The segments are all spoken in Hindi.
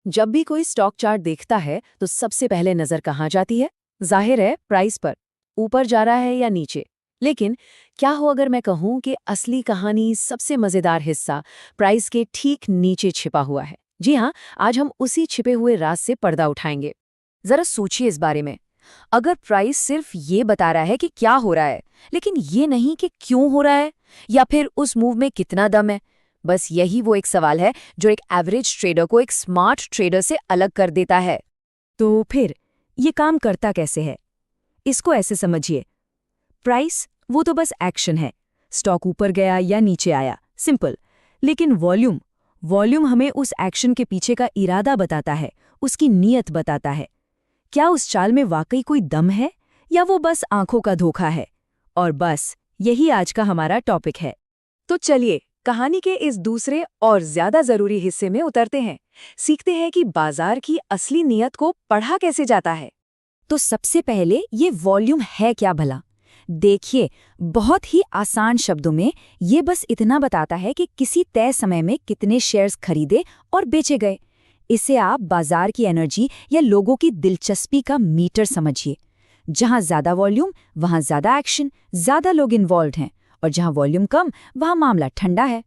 जब भी कोई स्टॉक चार्ट देखता है तो सबसे पहले नजर कहाँ जाती है? जाहिर है प्राइस पर। ऊपर जा रहा है या नीचे। लेकिन क्या हो अगर मैं कहूं कि असली कहानी, सबसे मजेदार हिस्सा प्राइस के ठीक नीचे छिपा हुआ है। जी हाँ, आज हम उसी छिपे हुए राज से पर्दा उठाएंगे। जरा सोचिए इस बारे में। अगर प्राइस सिर्फ ये बता रहा है कि क्या हो रहा है, लेकिन ये नहीं कि क्यों हो रहा है या फिर उस मूव में कितना दम है, बस यही वो एक सवाल है जो एक एवरेज ट्रेडर को एक स्मार्ट ट्रेडर से अलग कर देता है। तो फिर ये काम करता कैसे है? इसको ऐसे समझिए, प्राइस वो तो बस एक्शन है। स्टॉक ऊपर गया या नीचे आया, सिंपल। लेकिन वॉल्यूम वॉल्यूम हमें उस एक्शन के पीछे का इरादा बताता है, उसकी नीयत बताता है। क्या उस चाल में वाकई कोई दम है या वो बस आंखों का धोखा है? और बस यही आज का हमारा टॉपिक है। तो चलिए कहानी के इस दूसरे और ज्यादा जरूरी हिस्से में उतरते हैं। सीखते हैं कि बाजार की असली नीयत को पढ़ा कैसे जाता है। तो सबसे पहले ये वॉल्यूम है क्या भला? देखिए, बहुत ही आसान शब्दों में ये बस इतना बताता है कि किसी तय समय में कितने शेयर्स खरीदे और बेचे गए। इसे आप बाजार की एनर्जी या लोगों की दिलचस्पी का मीटर समझिए। जहां ज्यादा वॉल्यूम वहां ज्यादा एक्शन, ज्यादा लोग इन्वॉल्व हैं, और जहां वॉल्यूम कम वहां मामला ठंडा है।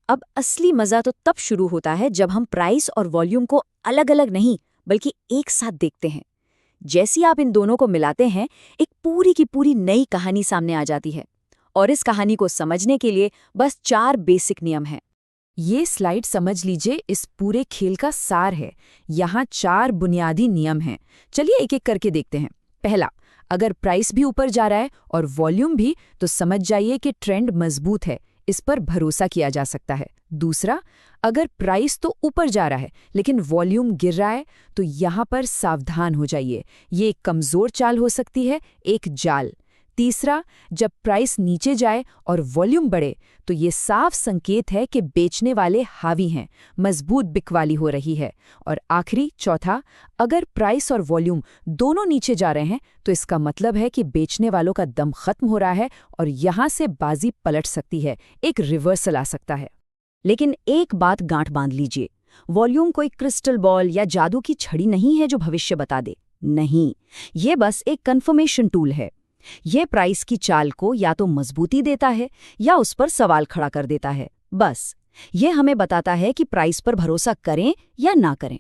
अब असली मजा तो तब शुरू होता है जब हम प्राइस और वॉल्यूम को अलग अलग नहीं बल्कि एक साथ देखते हैं। जैसे आप इन दोनों को मिलाते हैं, एक पूरी की पूरी नई कहानी सामने आ जाती है। और इस कहानी को समझने के लिए बस 4 बेसिक नियम हैं। ये स्लाइड समझ लीजिए इस पूरे खेल का सार है। यहाँ 4 बुनियादी नियम हैं। चलिए एक एक करके देखते हैं। पहला, अगर प्राइस भी ऊपर जा रहा है और वॉल्यूम भी, तो समझ जाइए कि ट्रेंड मजबूत है, इस पर भरोसा किया जा सकता है। दूसरा, अगर प्राइस तो ऊपर जा रहा है लेकिन वॉल्यूम गिर रहा है, तो यहाँ पर सावधान हो जाइए, ये एक कमजोर चाल हो सकती है, एक जाल। तीसरा, जब प्राइस नीचे जाए और वॉल्यूम बढ़े, तो ये साफ संकेत है कि बेचने वाले हावी हैं, मजबूत बिकवाली हो रही है। और आखिरी, चौथा, अगर प्राइस और वॉल्यूम दोनों नीचे जा रहे हैं, तो इसका मतलब है कि बेचने वालों का दम खत्म हो रहा है और यहाँ से बाजी पलट सकती है, एक रिवर्सल आ सकता है। लेकिन एक बात गांठ बांध लीजिए, वॉल्यूम कोई क्रिस्टल बॉल या जादू की छड़ी नहीं है जो भविष्य बता दे। नहीं, ये बस एक कन्फर्मेशन टूल है। यह प्राइस की चाल को या तो मजबूती देता है या उस पर सवाल खड़ा कर देता है। बस यह हमें बताता है कि प्राइस पर भरोसा करें या ना करें।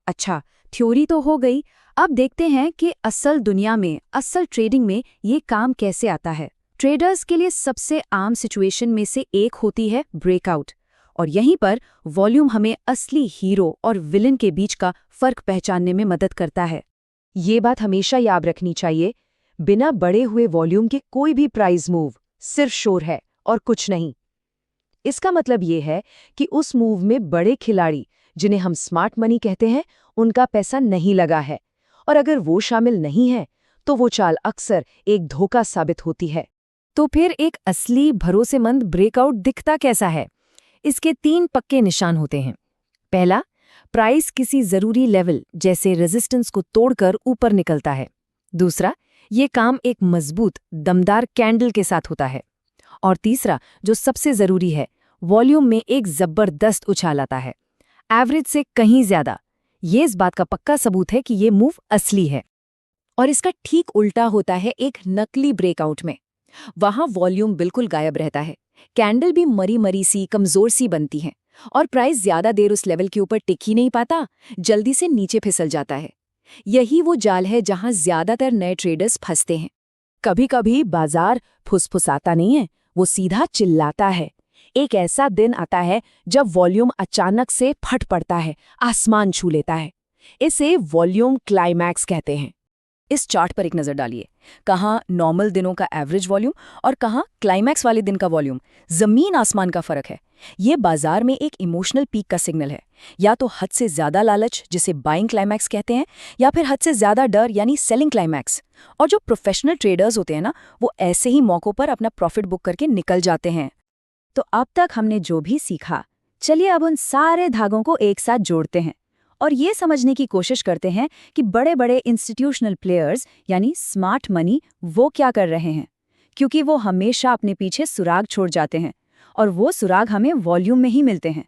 अच्छा, थ्योरी तो हो गई। अब देखते हैं कि असल दुनिया में, असल ट्रेडिंग में ये काम कैसे आता है। ट्रेडर्स के लिए सबसे आम सिचुएशन में से एक होती है ब्रेकआउट, और यहीं पर वॉल्यूम हमें असली हीरो और विलन के बीच का फर्क पहचानने में मदद करता है। ये बात हमेशा याद रखनी चाहिए, बिना बढ़े हुए वॉल्यूम के कोई भी प्राइस मूव सिर्फ शोर है और कुछ नहीं। इसका मतलब ये है कि उस मूव में बड़े खिलाड़ी, जिन्हें हम स्मार्ट मनी कहते हैं, उनका पैसा नहीं लगा है, और अगर वो शामिल नहीं है तो वो चाल अक्सर एक धोखा साबित होती है। तो फिर एक असली भरोसेमंद ब्रेकआउट दिखता कैसा है? इसके 3 पक्के निशान होते हैं। पहला, प्राइस किसी जरूरी लेवल जैसे रेजिस्टेंस को तोड़कर ऊपर निकलता है। दूसरा, ये काम एक मजबूत दमदार कैंडल के साथ होता है। और तीसरा, जो सबसे जरूरी है, वॉल्यूम में एक जबरदस्त उछाल आता है, एवरेज से कहीं ज्यादा। ये इस बात का पक्का सबूत है कि ये मूव असली है। और इसका ठीक उल्टा होता है एक नकली ब्रेकआउट में। वहां वॉल्यूम बिल्कुल गायब रहता है, कैंडल भी मरी मरी सी, कमजोर सी बनती है, और प्राइस ज्यादा देर उस लेवल के ऊपर टिक ही नहीं पाता, जल्दी से नीचे फिसल जाता है। यही वो जाल है जहां ज्यादातर नए ट्रेडर्स फंसते हैं। कभी कभी बाजार फुसफुसाता नहीं है, वो सीधा चिल्लाता है। एक ऐसा दिन आता है जब वॉल्यूम अचानक से फट पड़ता है, आसमान छू लेता है। इसे वॉल्यूम क्लाइमैक्स कहते हैं। इस चार्ट पर एक नजर डालिए, कहाँ नॉर्मल दिनों का एवरेज वॉल्यूम और कहाँ क्लाइमैक्स वाले दिन का वॉल्यूम। जमीन आसमान का फर्क है। ये बाजार में एक इमोशनल पीक का सिग्नल है। या तो हद से ज्यादा लालच, जिसे बाइंग क्लाइमैक्स कहते हैं, या फिर हद से ज्यादा डर यानी सेलिंग क्लाइमैक्स। और जो प्रोफेशनल ट्रेडर्स होते हैं ना, वो ऐसे ही मौकों पर अपना प्रॉफिट बुक करके निकल जाते हैं। तो अब तक हमने जो भी सीखा, चलिए अब उन सारे धागों को एक साथ जोड़ते हैं और ये समझने की कोशिश करते हैं कि बड़े बड़े इंस्टीट्यूशनल प्लेयर्स यानी स्मार्ट मनी वो क्या कर रहे हैं, क्योंकि वो हमेशा अपने पीछे सुराग छोड़ जाते हैं और वो सुराग हमें वॉल्यूम में ही मिलते हैं।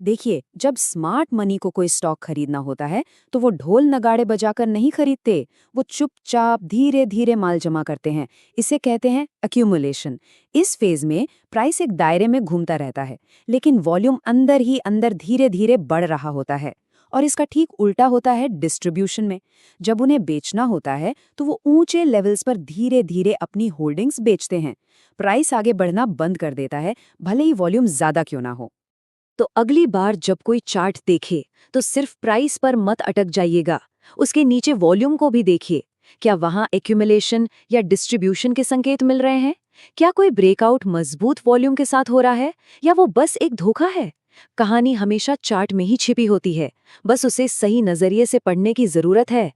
देखिए, जब स्मार्ट मनी को कोई स्टॉक खरीदना होता है तो वो ढोल नगाड़े बजाकर नहीं खरीदते। वो चुपचाप धीरे धीरे माल जमा करते हैं। इसे कहते हैं एक्यूमुलेशन। इस फेज में प्राइस एक दायरे में घूमता रहता है, लेकिन वॉल्यूम अंदर ही अंदर धीरे धीरे बढ़ रहा होता है। और इसका ठीक उल्टा होता है डिस्ट्रीब्यूशन में। जब उन्हें बेचना होता है तो वो ऊंचे लेवल्स पर धीरे धीरे अपनी होल्डिंग्स बेचते हैं। प्राइस आगे बढ़ना बंद कर देता है, भले ही वॉल्यूम ज्यादा क्यों ना हो। तो अगली बार जब कोई चार्ट देखे तो सिर्फ प्राइस पर मत अटक जाइएगा, उसके नीचे वॉल्यूम को भी देखिए। क्या वहां एक्यूमुलेशन या डिस्ट्रीब्यूशन के संकेत मिल रहे हैं? क्या कोई ब्रेकआउट मजबूत वॉल्यूम के साथ हो रहा है, या वो बस एक धोखा है? कहानी हमेशा चार्ट में ही छिपी होती है, बस उसे सही नजरिए से पढ़ने की जरूरत है।